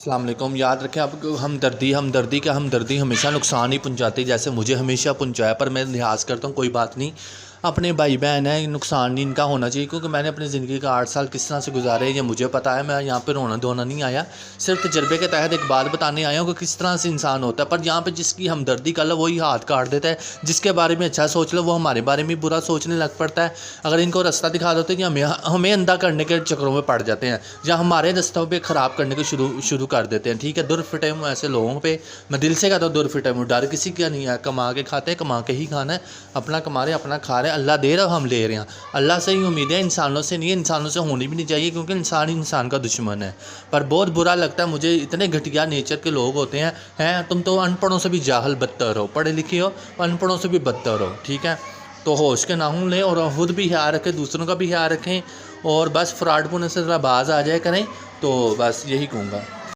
अस्सलाम वालेकुम। याद रखें, आप हमदर्दी हमेशा नुकसान ही पहुंचाती है, जैसे मुझे हमेशा पहुंचाया। पर मैं लिहाज करता हूँ, कोई बात नहीं, अपने भाई बहन है, नुकसान नहीं इनका होना चाहिए। क्योंकि मैंने अपनी ज़िंदगी का 8 साल किस तरह से गुजारे ये मुझे पता है। मैं यहाँ पे रोना धोना नहीं आया, सिर्फ तजर्बे के तहत एक बात बताने आया हूँ कि किस तरह से इंसान होता है। पर यहाँ पे जिसकी हमदर्दी कर लो वही हाथ काट देता है, जिसके बारे में अच्छा सोच लो वो हमारे बारे में बुरा सोचने लग पड़ता है। अगर इनको रास्ता दिखा देते कि हमें हमें अंधा करने के चक्करों में पड़ जाते हैं, या हमारे रास्तों पे ख़राब करने के शुरू कर देते हैं। ठीक है, दुर फिटे हूँ ऐसे लोगों पे, मैं दिल से कहता हूँ दुर फिटे हूँ। डर किसी का नहीं है, कमा के खाते हैं, कमा के ही खाना है, अपना कमा रहे अपना खा रहे हैं। अल्लाह दे रहा, हम ले रहे हैं। अल्लाह से ही उम्मीद है, इंसानों से नहीं है। इंसानों से होनी भी नहीं चाहिए, क्योंकि इंसान ही इंसान का दुश्मन है। पर बहुत बुरा लगता है मुझे, इतने घटिया नेचर के लोग होते हैं। तुम तो अनपढ़ों से भी जाहल बदतर हो, पढ़े लिखे हो अनपढ़ों से भी बदतर हो। ठीक है, तो होश के नाखून लें और खुद भी ख्याल रखें, दूसरों का भी ख्याल रखें। और बस फ्रॉड पुने से ज़रा बाज आ जाए करें, तो बस यही कहूँगा।